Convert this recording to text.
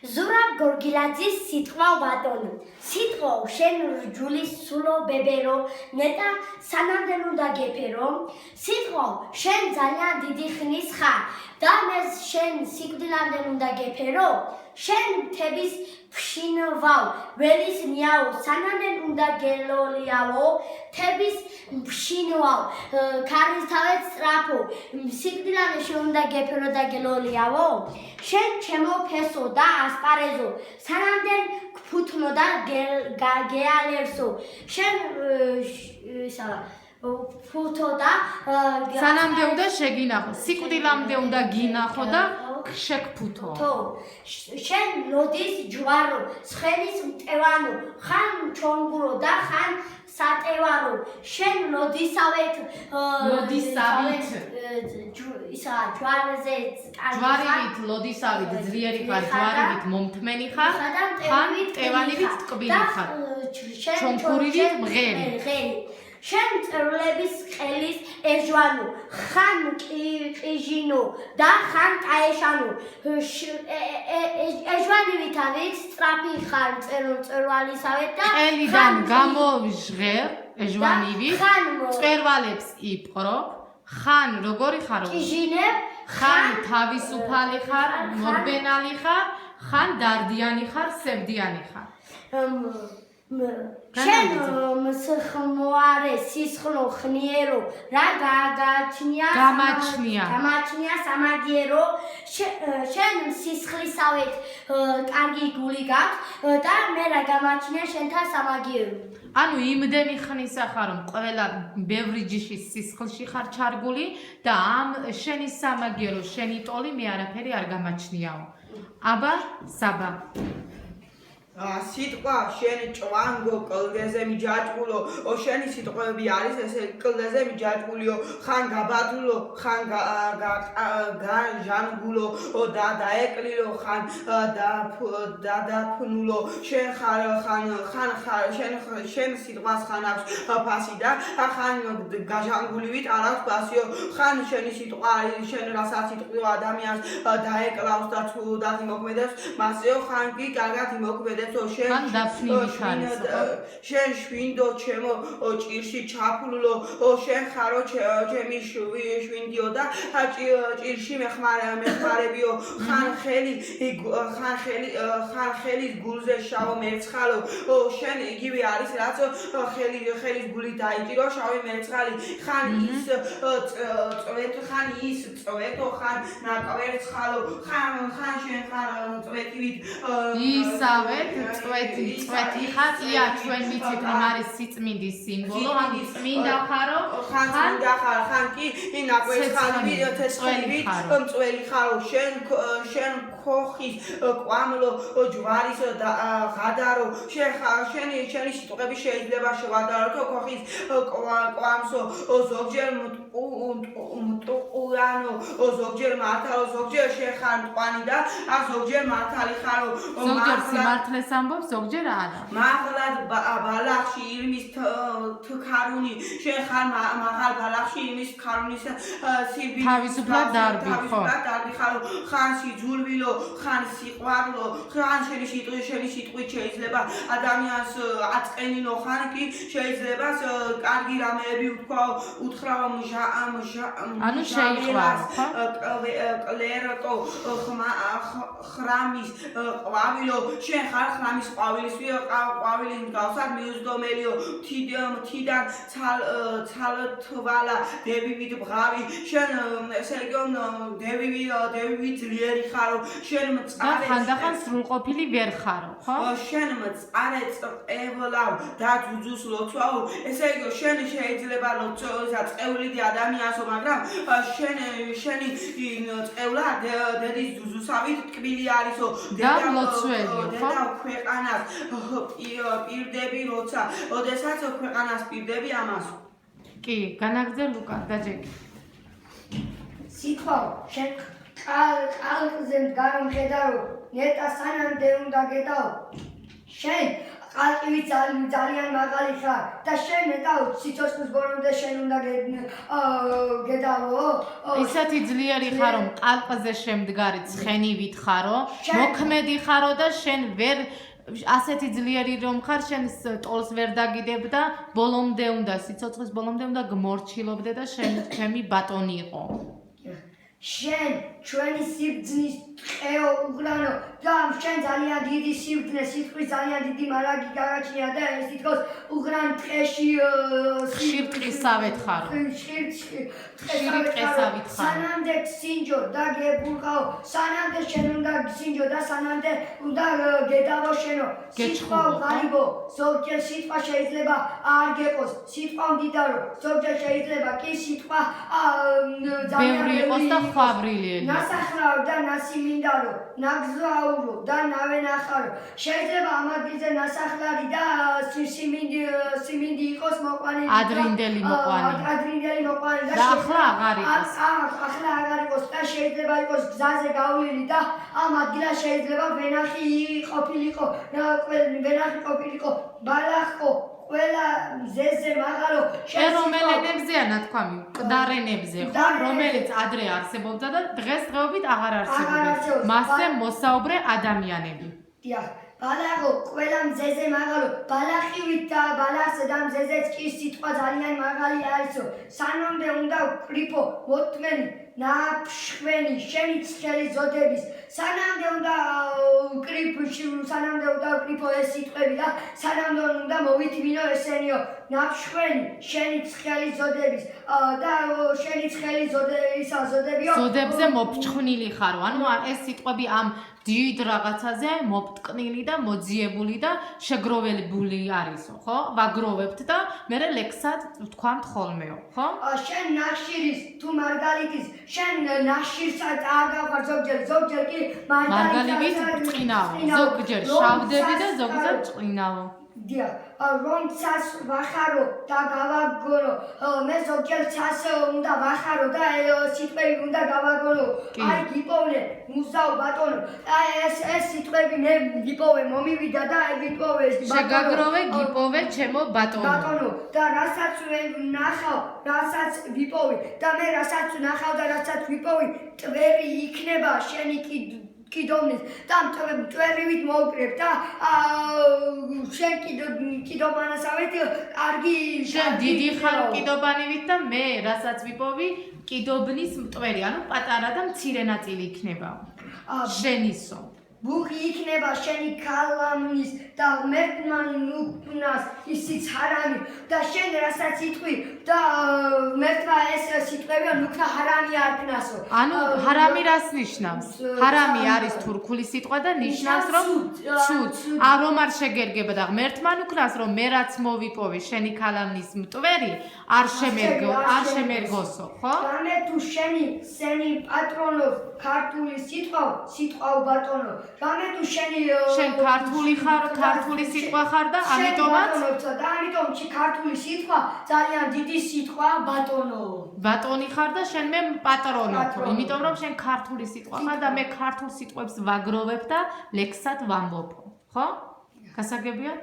ზურაბ გორგილაძის სიტყვა ბატონო სიტყვა შენ რჯულის სულო ბებერო ნეტა სანამდენ უნდა გეფერო სიტყვა შენ ძალიან დიდი ხნის ხარ და მე შენ სიკვდილამდე უნდა გეფერო შენ მთების ფშინვალ ველის ნიაო სანამდენ უნდა გელოლიავო მთების ფშინვალ ქარისთავეთ სწრაფო სიკვდილამდე შენ უნდა გეფერო და გელოლიავო შენ ჩემო ფესო და ასპარეზო სანამდენ გფუთნო და გეალერსო შენ ფუთო და სანამდე უნდა შეგინახო სიკვდილამდე უნდა გინახო და შეგფუთო შენ ლოდის ჯვარო ცხენის მტევანო ხან ჩონგურო და ხან სატევარო შენ ლოდისავით ისა ჯვარზე ჯვარივით ლოდისავით ძლიერი ხარ ჯვარივით მომთმენი ხარ ხან მტევანივით ტკბილი ხარ ჩონგურივით მღერი შენ მწერლების ყელის ეჟვანო ხან ყიჟინო და ხან კაეშანო ეჟვანივით ავით სწრაფი ხარ მწერვალისავით და ყელიდან გამოვჟღერ ეჟვანივით მწერვალებს იპყრობ ხან როგორი ხარო ყიჟინებ ხან თავისუფალი ხარ მორბენალი ხარ ხან დარდიანი ხარ სევდიანი ხარ შენ მსხმოარე სისხლო ხნიერო რა გამაჩნია სამაგიერო შენ სისხლისავით კარგი გული გაქვს და მე რა გამაჩნია შენთან სამაგიერო ანუ იმდენი ხნისა ხარ რომ ყველა ბევრი ჯიშის სისხლში ხარ ჩარგული და ამ შენი სამაგიერო შენი ტოლი მე არაფერი არ გამაჩნიაო აბა საბა სიტყვა შენ ჭვანგო კლდეზე მიჯაჭვულო შენი სიტყვები არის ესე კლდეზე მიჯაჭვულიო ხან გაბადულო ხან გაჟანგულო და დაეკლილო ხან დადაფნულო შენ ხარ შენ სიტყვას ხან აქვს ფასი და ხან გაჟანგულივით არ აქვს ფასიო ხან შენი სიტყვა შენ რასაც სიტყვი ადამიანს დაეკლავს და თუ დაგიმოქმედებს მასეო ხან კი კარგად იმოქმედებს ხან დაფნილი ხარ შენ შვინდო ჩემო ჭირში ჩაფლულო შენ ხარო ჩემი შვინდიო და ჭირში მეხმარებიო ხან ხელის გულზე შავ მერცხალო შენ იგივე არის რაც ხელის გული დაიჭირო შავი მერცხალი ხან ის წვეთო ხან ნაკვერცხალო ხან შენ ხარ წვეთივით ისავეთ წვეთი ხარ ია ჩვენ ვიცით რომ არის სიწმინდის სიმბოლო ან წმინდა ხარო ხან კი ნაკვერცხალი თესხლივით მწველი ხარო შენ ხოხის კვამლო ჯვარის ღადარო შენი სიტყვები შეიძლება შევადაროთ ხოხის კვამსო ზოგჯერ მტყუანო ზოგჯერ მართალო ზოგჯერ შენ ხარ მტყვანი და ზოგჯერ მართალი ხარო ზოგჯერ სიმართლეს ამბობს ზოგჯერ არა მაღლად ბალახში ირმის თქარუნი შენ ხარ მაღალ ბალახში ირმის თქარუნის სიბი თავისუფლად დარბი ხარო ხან სიძულვილო ხან სიყვარულო ხან შენი სიტყვით შეიძლება ადამიანს აწყენინო ხან კი შეიძლება კარგი რამეები უთხრა ანუ შეიყვარო კლეროტო ხრამის ყვავილო შენ ხარ ხრამის ყვავილის მსგავსად მიუძღომელიო მთიდან ცალთვალა დებივით ბღავი შენ ესე იგი დებივით ძლიერი ხარო შენ მწარე ხანდახან სრულყოფილი ვერ ხარო ხო შენ მწარე წევლავ და ძუძუს ლოცვაო ესე იგი შენ შეიძლება ლოცვა წევლიდი ადამიანსო მაგრამ შენი წევლა დედის ძუძუსავით ტკბილი არისო და ლოცველიო ხო და ქვეყანას პირდები როცა ოდესაც ქვეყანას პირდები ამას კი განაგრძე ლუკა დაჯექი სიტყვა შენ კალკზე გამხედაო ნეტა სანამდე უნდა გეტაო შენ ყალყივით ძალიან მაღალი ხარ და შენ ნეტა სიცოცხლის ბოლომდე შენ უნდა გედავო ისეთი ძლიერი ხარო, ყალყზე შემდგარი ცხენივით ხარო, მოქმედი ხარო და შენ ვერ ასეთი ძლიერი რომ ხარ, შენ ტოლს ვერ დაგიდებ და ბოლომდე უნდა სიცოცხლის ბოლომდე უნდა გმორჩილობდე და შენ ჩემი ბატონი იყო. შენ ჩვენი სიბრძნის ტყეო უღრანო და შენ ძალიან დიდი სიბრძნე სიტყვის ძალიან დიდი მარაგი გაგაჩნია და ეს თითქოს უღრან ტყეში ხშირ ტყისავეთ ხარო. ხშირი ტყესავით ხარო. სანამდე გსინჯო და გებულყაო, სანამდე შენ უნდა გსინჯო და სანამდე უნდა გედავო შენო. სიტყვა ღარიბო, ზოგჯერ სიტყვა შეიძლება არ გეყოს, სიტყვა მდიდარო, ზოგჯერ შეიძლება კი სიტყვა ბევრი იყოს და ხვავრილიელი. ნასახლავ და ნასიმინდარო, ნაგზაურო და ნავენახარო. შეიძლება ამ ადგილზე ნასახლარი და სიმინდი იყოს მოყვანილი. ადრინდელი მოყვანილი. ადრინდელი მოყვანილი და ახლა აღარ იყოს. ახლა აღარ იყოს და შეიძლება იყოს გზაზე გავლილი და ამ ადგილას შეიძლება ვენახი ყოფილიყო, ვენახი ყოფილიყო, ბალახო, ყველა მზეზე მაღარო. შენ რომელ ენებზეა ნათქვამი? მკვდარ ენებზე, ხო? რომელიც ადრე არსებობდა და დღესდღეობით აღარ არსებობს. მასზე მოსაუბრე ადამიანები. დიახ, ბალახო, ყველა მზეზე მაღარო, ბალახივით და ბალახზე და მზეზეც კი სიტყვა ძალიან მაღალი არისო. სანამდე უნდა ვკრიფო, მოთმენი, ნაფშვენი, შენი ცხელი ზოდების. სანამდე უნდა ვკრიფო ეს სიტყვები და სანამდე უნდა მოვითმინო ესენიო. ნაფშვენი, შენი ცხელი ზოდების და შენი ცხელი ზოდებიო. ზოდებზე მოფჩხვნილი ხარო. ანუ ეს სიტყვები ამ დიდ რაღაცაზე მოფტკნილი და მოძიებული და შეგროვებული არისო, ხო? ვაგროვებთ და მე ლექსად ვთქვამთ ხოლმეო, ხო? შენ ნახშირის თუ მარგალიტის, შენ ნახშირსაც არ გავხარ ზოგჯერ კი მარგალიტით წინავ, ზოგჯერ შავდები და ზოგჯერ წინავ. დიახ, რომცას ვახარო და გავაგონო, მე ზოგჯერ ცას უნდა ვახარო და სიტყვები უნდა გავაგონო. აი გიპოვნე, მუსაო ბატონო. აი ეს სიტყვები მე გიპოვე, მომივიდა და ვიპოვე ეს ბატონო. შეგაგროვე, გიპოვე, ჩემო ბატონო. ბატონო, და რასაც ვნახავ, რასაც ვიპოვე და მე რასაც ვნახავ და რასაც ვიპოვე, ტვერი იქნება შენი კიდოვნის და მტვერივით მოვკრებ და შენ კიდობანასავით კარგი შენ დიდი ხარ კიდობანივით და მე რასაც ვიპოვი კიდობნის მტვერი, ანუ პატარა და მცირე ნაწილი იქნება შენისო. ბუხი იქნება შენი ქალამნის და მერტმან ნუკნას ისიც ჰარამი და შენ რასაც იტყვი და მერტმა ეს სიტყვები ნუკნა ჰარამი არ ქნასო. ანუ ჰარამი რას ნიშნავს? ჰარამი არის თურქული სიტყვა და ნიშნავს რომ ცუდ. რომ არ შეგერგება და ღმერთმა ნუკნას რომ მე რაც მოვიპოვე შენი ქალამნის მტვერი არ შემერგოსო, ხო? რამე თუ შენი პატრონო ქართული სიტყვა ბატონო. რამე თუ შენ ქართული ხარ, ქართული სიტყვა ხარ და ამიტომაც და ამიტომ ქართული სიტყვა ძალიან დიდი სიტყვა ბატონო. ბატონი ხარ და შენ მე პატრონო, იმიტომ რომ შენ ქართული სიტყვა ხარ და მე ქართულ სიტყვებს ვაგროვებ და ლექსად ვამბობ, ხო? გასაგებიათ?